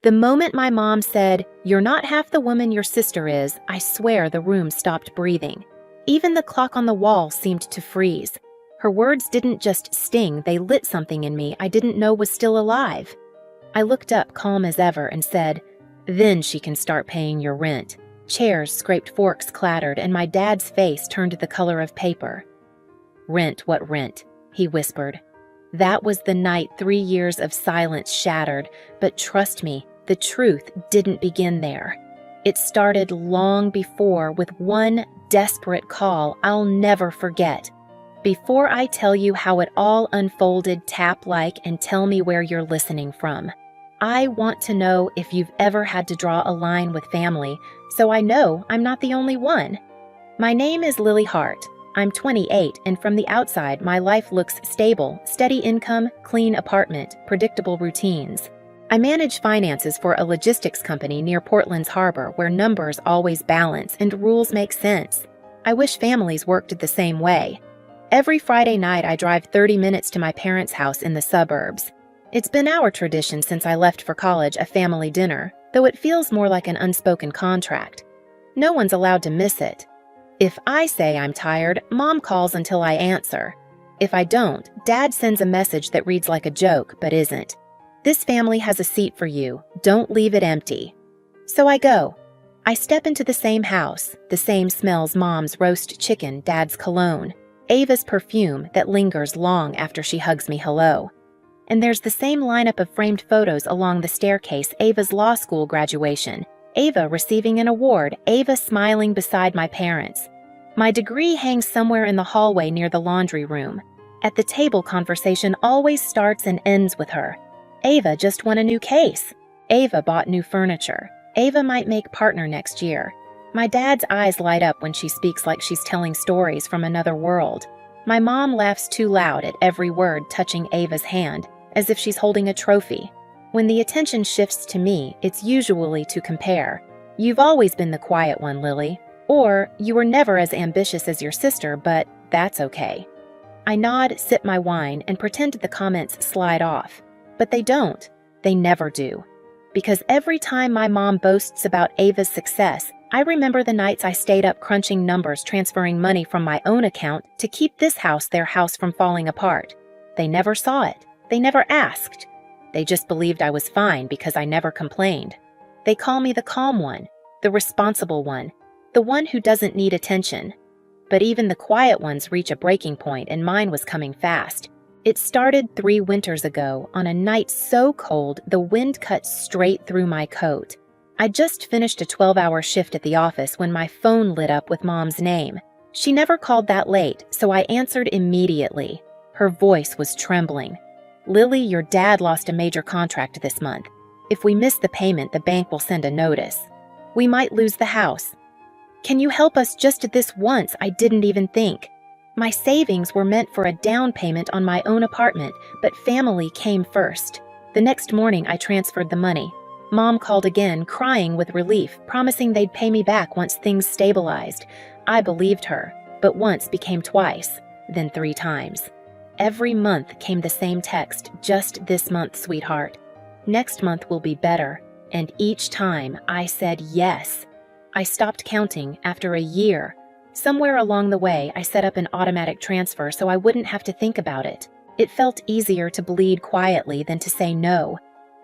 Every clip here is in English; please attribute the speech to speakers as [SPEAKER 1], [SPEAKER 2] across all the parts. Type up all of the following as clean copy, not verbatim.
[SPEAKER 1] The moment my mom said, "You're not half the woman your sister is," I swear the room stopped breathing. Even the clock on the wall seemed to freeze. Her words didn't just sting, they lit something in me I didn't know was still alive. I looked up calm as ever and said, "Then she can start paying your rent." Chairs scraped, forks clattered, and my dad's face turned the color of paper. "Rent, what rent?" he whispered. That was the night 3 years of silence shattered, but trust me, the truth didn't begin there. It started long before with one desperate call I'll never forget. Before I tell you how it all unfolded, tap like and tell me where you're listening from. I want to know if you've ever had to draw a line with family, so I know I'm not the only one. My name is Lily Hart. I'm 28, and from the outside, my life looks stable, steady income, clean apartment, predictable routines. I manage finances for a logistics company near Portland's harbor where numbers always balance and rules make sense. I wish families worked the same way. Every Friday night, I drive 30 minutes to my parents' house in the suburbs. It's been our tradition since I left for college, a family dinner, though it feels more like an unspoken contract. No one's allowed to miss it. If I say I'm tired, Mom calls until I answer. If I don't, Dad sends a message that reads like a joke, but isn't. "This family has a seat for you. Don't leave it empty." So I go. I step into the same house. The same smells: Mom's roast chicken, Dad's cologne, Ava's perfume that lingers long after she hugs me hello. And there's the same lineup of framed photos along the staircase: Ava's law school graduation, Ava receiving an award, Ava smiling beside my parents. My degree hangs somewhere in the hallway near the laundry room. At the table, conversation always starts and ends with her. Ava just won a new case. Ava bought new furniture. Ava might make partner next year. My dad's eyes light up when she speaks like she's telling stories from another world. My mom laughs too loud at every word, touching Ava's hand, as if she's holding a trophy. When the attention shifts to me, it's usually to compare. "You've always been the quiet one, Lily." Or, "You were never as ambitious as your sister, but that's okay." I nod, sip my wine, and pretend the comments slide off. But they don't. They never do. Because every time my mom boasts about Ava's success, I remember the nights I stayed up crunching numbers, transferring money from my own account to keep this house, their house, from falling apart. They never saw it. They never asked. They just believed I was fine because I never complained. They call me the calm one, the responsible one, the one who doesn't need attention. But even the quiet ones reach a breaking point, and mine was coming fast. It started 3 winters ago, on a night so cold the wind cut straight through my coat. I just finished a 12-hour shift at the office when my phone lit up with Mom's name. She never called that late, so I answered immediately. Her voice was trembling. "Lily, your dad lost a major contract this month. If we miss the payment, the bank will send a notice. We might lose the house. Can you help us just this once?" I didn't even think. My savings were meant for a down payment on my own apartment, but family came first. The next morning, I transferred the money. Mom called again, crying with relief, promising they'd pay me back once things stabilized. I believed her, but once became twice, then 3 times. Every month came the same text: "Just this month, sweetheart. Next month will be better." And each time I said yes. I stopped counting after a year. Somewhere along the way, I set up an automatic transfer so I wouldn't have to think about it. It felt easier to bleed quietly than to say no.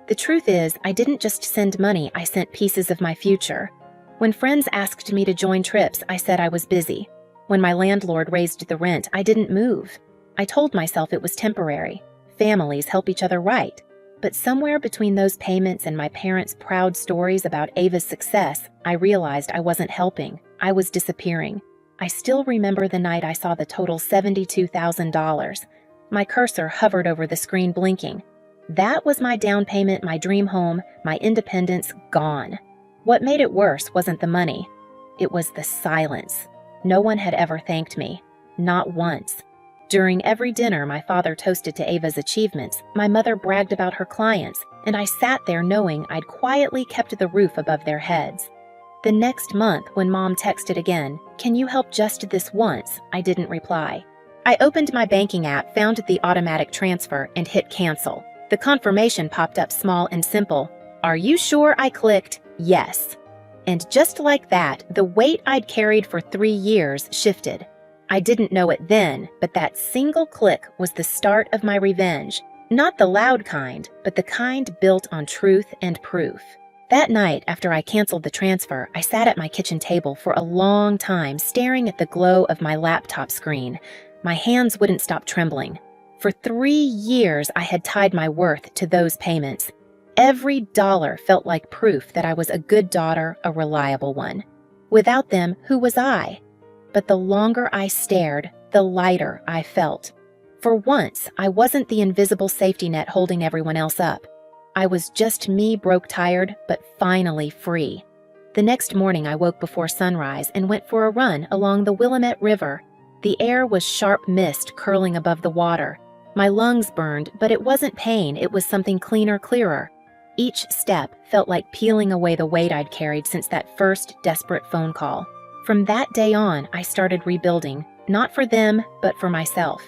[SPEAKER 1] The truth is, I didn't just send money, I sent pieces of my future. When friends asked me to join trips, I said I was busy. When my landlord raised the rent, I didn't move. I told myself it was temporary. Families help each other right. But somewhere between those payments and my parents' proud stories about Ava's success, I realized I wasn't helping. I was disappearing. I still remember the night I saw the total $72,000. My cursor hovered over the screen, blinking. That was my down payment, my dream home, my independence gone. What made it worse wasn't the money. It was the silence. No one had ever thanked me. Not once. During every dinner, my father toasted to Ava's achievements, my mother bragged about her clients, and I sat there knowing I'd quietly kept the roof above their heads. The next month, when Mom texted again, "Can you help just this once?" I didn't reply. I opened my banking app, found the automatic transfer, and hit cancel. The confirmation popped up, small and simple. Are you sure? I clicked yes. And just like that, the weight I'd carried for 3 years shifted. I didn't know it then, but that single click was the start of my revenge. Not the loud kind, but the kind built on truth and proof. That night, after I canceled the transfer, I sat at my kitchen table for a long time, staring at the glow of my laptop screen. My hands wouldn't stop trembling. For 3 years, I had tied my worth to those payments. Every dollar felt like proof that I was a good daughter, a reliable one. Without them, who was I? But the longer I stared, the lighter I felt. For once, I wasn't the invisible safety net holding everyone else up. I was just me, broke, tired, but finally free. The next morning, I woke before sunrise and went for a run along the Willamette River. The air was sharp mist curling above the water. My lungs burned, but it wasn't pain, it was something cleaner, clearer. Each step felt like peeling away the weight I'd carried since that first desperate phone call. From that day on, I started rebuilding, not for them, but for myself.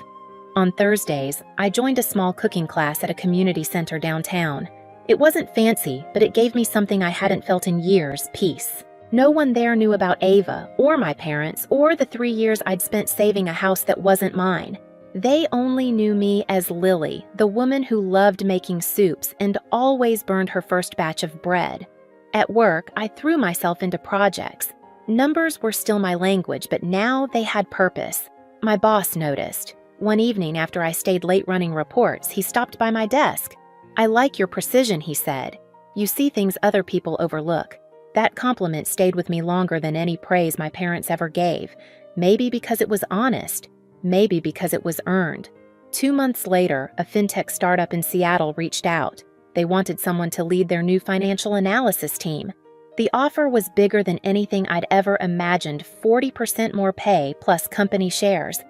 [SPEAKER 1] On Thursdays, I joined a small cooking class at a community center downtown. It wasn't fancy, but it gave me something I hadn't felt in years, peace. No one there knew about Ava, or my parents, or the 3 years I'd spent saving a house that wasn't mine. They only knew me as Lily, the woman who loved making soups and always burned her first batch of bread. At work, I threw myself into projects. Numbers were still my language, but now they had purpose. My boss noticed. One evening after I stayed late running reports, he stopped by my desk. "I like your precision," he said. "You see things other people overlook." That compliment stayed with me longer than any praise my parents ever gave. Maybe because it was honest. Maybe because it was earned. 2 months later, a fintech startup in Seattle reached out. They wanted someone to lead their new financial analysis team. The offer was bigger than anything I'd ever imagined, 40% more pay plus company shares.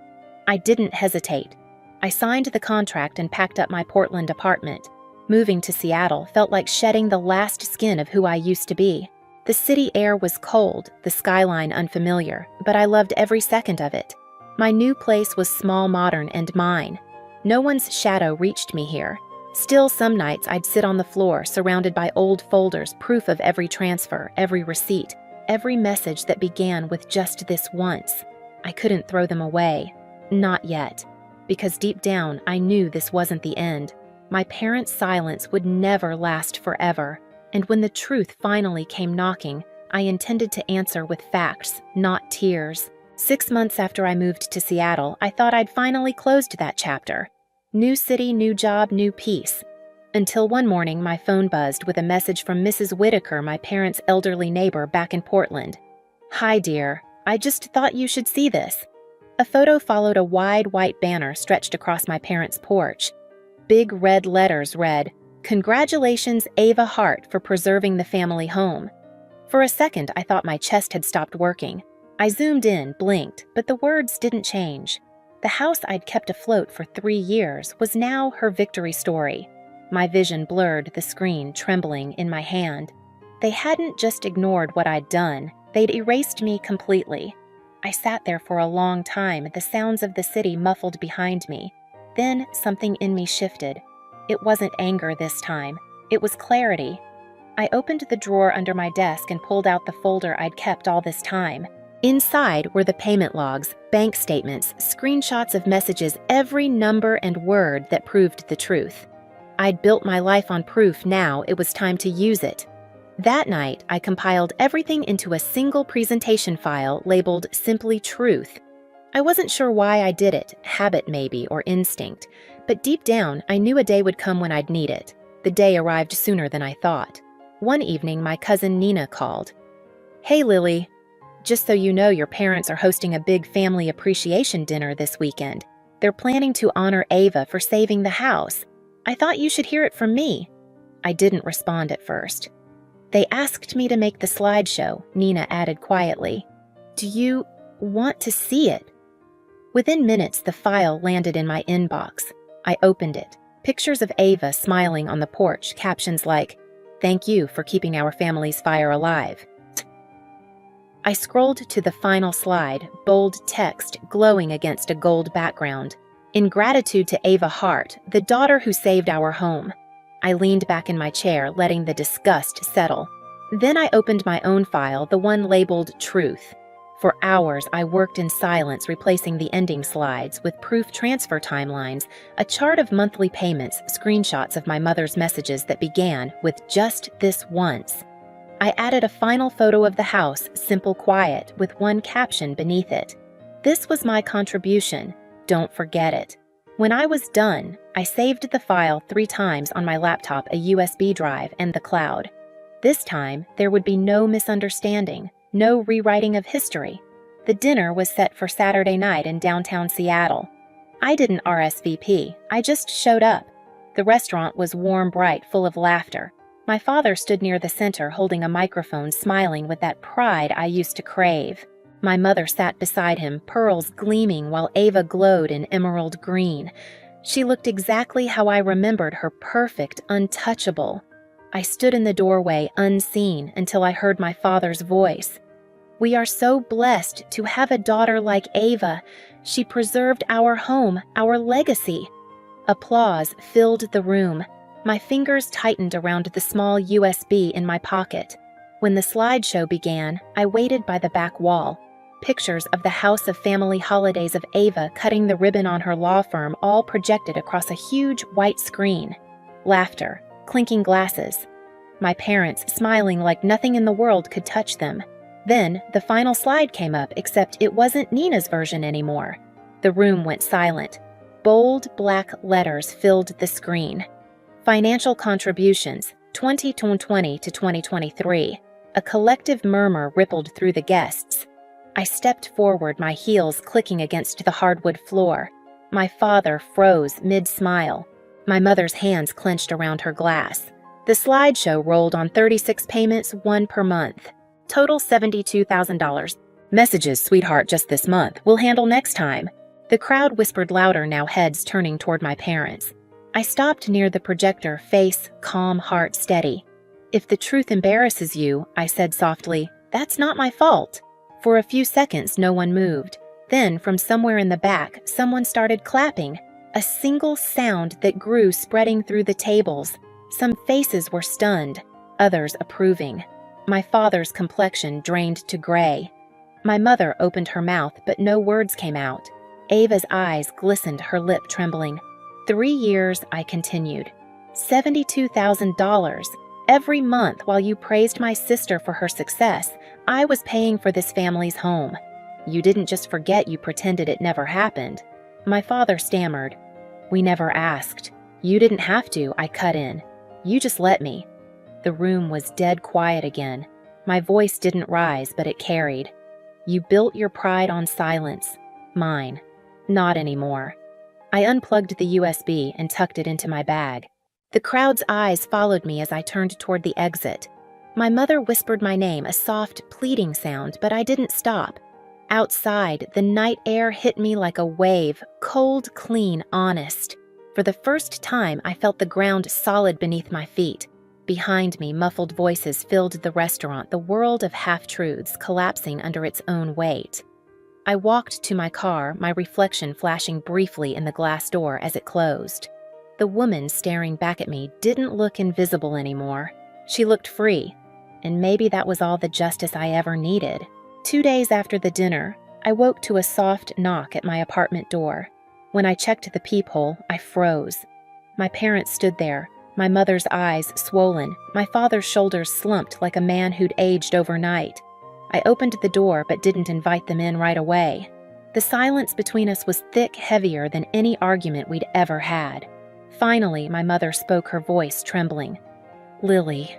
[SPEAKER 1] I didn't hesitate. I signed the contract and packed up my Portland apartment. Moving to Seattle felt like shedding the last skin of who I used to be. The city air was cold, the skyline unfamiliar, but I loved every second of it. My new place was small, modern, and mine. No one's shadow reached me here. Still, some nights I'd sit on the floor, surrounded by old folders, proof of every transfer, every receipt, every message that began with just this once. I couldn't throw them away. Not yet. Because deep down, I knew this wasn't the end. My parents' silence would never last forever. And when the truth finally came knocking, I intended to answer with facts, not tears. 6 months after I moved to Seattle, I thought I'd finally closed that chapter. New city, new job, new peace. Until one morning, my phone buzzed with a message from Mrs. Whitaker, my parents' elderly neighbor back in Portland. "Hi, dear. I just thought you should see this." A photo followed a wide white banner stretched across my parents' porch. Big red letters read, "Congratulations, Ava Hart, for preserving the family home." For a second, I thought my chest had stopped working. I zoomed in, blinked, but the words didn't change. The house I'd kept afloat for 3 years was now her victory story. My vision blurred, the screen trembling in my hand. They hadn't just ignored what I'd done, they'd erased me completely. I sat there for a long time, the sounds of the city muffled behind me. Then something in me shifted. It wasn't anger this time. It was clarity. I opened the drawer under my desk and pulled out the folder I'd kept all this time. Inside were the payment logs, bank statements, screenshots of messages, every number and word that proved the truth. I'd built my life on proof. Now it was time to use it. That night, I compiled everything into a single presentation file labeled Simply Truth. I wasn't sure why I did it, habit maybe, or instinct, but deep down, I knew a day would come when I'd need it. The day arrived sooner than I thought. One evening, my cousin Nina called. "Hey, Lily. Just so you know, your parents are hosting a big family appreciation dinner this weekend. They're planning to honor Ava for saving the house. I thought you should hear it from me." I didn't respond at first. "They asked me to make the slideshow," Nina added quietly. "Do you want to see it?" Within minutes, the file landed in my inbox. I opened it. Pictures of Ava smiling on the porch, captions like, "Thank you for keeping our family's fire alive." I scrolled to the final slide, bold text glowing against a gold background. "In gratitude to Ava Hart, the daughter who saved our home." I leaned back in my chair, letting the disgust settle. Then I opened my own file, the one labeled Truth. For hours, I worked in silence, replacing the ending slides with proof transfer timelines, a chart of monthly payments, screenshots of my mother's messages that began with "just this once." I added a final photo of the house, simple, quiet, with one caption beneath it. This was my contribution. Don't forget it. When I was done, I saved the file 3 times on my laptop, a USB drive, and the cloud. This time, there would be no misunderstanding, no rewriting of history. The dinner was set for Saturday night in downtown Seattle. I didn't RSVP, I just showed up. The restaurant was warm, bright, full of laughter. My father stood near the center, holding a microphone, smiling with that pride I used to crave. My mother sat beside him, pearls gleaming while Ava glowed in emerald green. She looked exactly how I remembered her, perfect, untouchable. I stood in the doorway, unseen, until I heard my father's voice. "We are so blessed to have a daughter like Ava. She preserved our home, our legacy." Applause filled the room. My fingers tightened around the small USB in my pocket. When the slideshow began, I waited by the back wall. Pictures of the house of family holidays of Ava cutting the ribbon on her law firm, all projected across a huge white screen. Laughter, clinking glasses. My parents smiling like nothing in the world could touch them. Then the final slide came up, except it wasn't Nina's version anymore. The room went silent. Bold black letters filled the screen. Financial contributions, 2020 to 2023. A collective murmur rippled through the guests. I stepped forward, my heels clicking against the hardwood floor. My father froze mid-smile. My mother's hands clenched around her glass. The slideshow rolled on 36 payments, 1 per month. Total $72,000. "Messages, sweetheart, just this month. We'll handle next time." The crowd whispered louder now, heads turning toward my parents. I stopped near the projector, face calm, heart steady. "If the truth embarrasses you," I said softly, "that's not my fault." For a few seconds, no one moved. Then, from somewhere in the back, someone started clapping. A single sound that grew, spreading through the tables. Some faces were stunned, others approving. My father's complexion drained to gray. My mother opened her mouth, but no words came out. Ava's eyes glistened, her lip trembling. 3 years, I continued. $72,000. Every month, while you praised my sister for her success, I was paying for this family's home. You didn't just forget, you pretended it never happened." My father stammered. "We never asked. You didn't have to," I cut in. "You just let me." The room was dead quiet again. My voice didn't rise, but it carried. "You built your pride on silence. Mine. Not anymore." I unplugged the USB and tucked it into my bag. The crowd's eyes followed me as I turned toward the exit. My mother whispered my name, a soft, pleading sound, but I didn't stop. Outside, the night air hit me like a wave, cold, clean, honest. For the first time, I felt the ground solid beneath my feet. Behind me, muffled voices filled the restaurant, the world of half-truths collapsing under its own weight. I walked to my car, my reflection flashing briefly in the glass door as it closed. The woman staring back at me didn't look invisible anymore. She looked free, and maybe that was all the justice I ever needed. 2 days after the dinner, I woke to a soft knock at my apartment door. When I checked the peephole, I froze. My parents stood there, my mother's eyes swollen, my father's shoulders slumped like a man who'd aged overnight. I opened the door but didn't invite them in right away. The silence between us was thick, heavier than any argument we'd ever had. Finally, my mother spoke, her voice trembling. "Lily,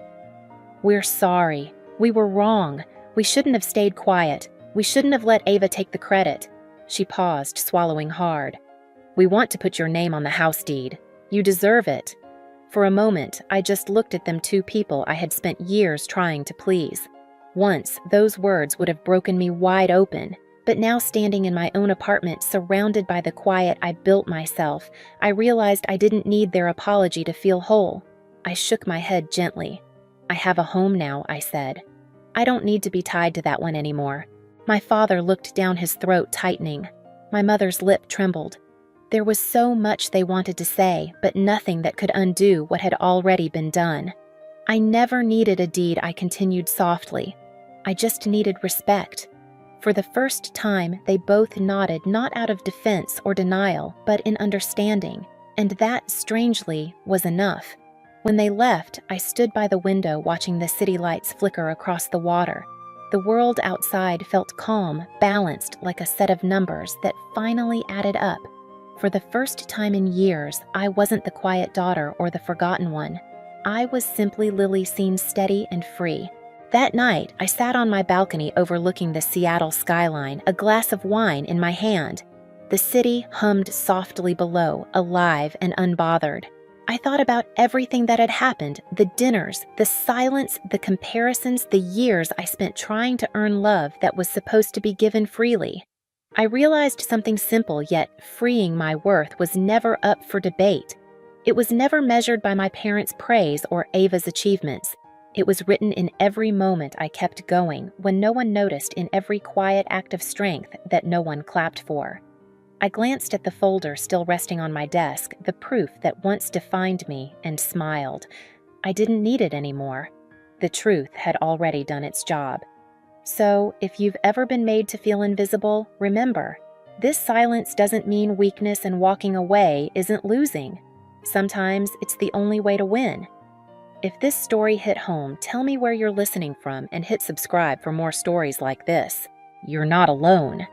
[SPEAKER 1] we're sorry. We were wrong. We shouldn't have stayed quiet. We shouldn't have let Ava take the credit." She paused, swallowing hard. "We want to put your name on the house deed. You deserve it." For a moment, I just looked at them, 2 people I had spent years trying to please. Once, those words would have broken me wide open. But now, standing in my own apartment, surrounded by the quiet I built myself, I realized I didn't need their apology to feel whole. I shook my head gently. "I have a home now," I said. "I don't need to be tied to that one anymore." My father looked down, his throat tightening. My mother's lip trembled. There was so much they wanted to say, but nothing that could undo what had already been done. I never needed a deed, I continued softly. I just needed respect. For the first time, they both nodded, not out of defense or denial, but in understanding, and that, strangely, was enough. When they left, I stood by the window watching the city lights flicker across the water. The world outside felt calm, balanced like a set of numbers that finally added up. For the first time in years, I wasn't the quiet daughter or the forgotten one. I was simply Lily seen steady and free. That night, I sat on my balcony overlooking the Seattle skyline, a glass of wine in my hand. The city hummed softly below, alive and unbothered. I thought about everything that had happened, the dinners, the silence, the comparisons, the years I spent trying to earn love that was supposed to be given freely. I realized something simple yet freeing: my worth was never up for debate. It was never measured by my parents' praise or Ava's achievements. It was written in every moment I kept going, when no one noticed, in every quiet act of strength that no one clapped for. I glanced at the folder still resting on my desk, the proof that once defined me, and smiled. I didn't need it anymore. The truth had already done its job. So, if you've ever been made to feel invisible, remember, this silence doesn't mean weakness, and walking away isn't losing. Sometimes it's the only way to win. If this story hit home, tell me where you're listening from and hit subscribe for more stories like this. You're not alone.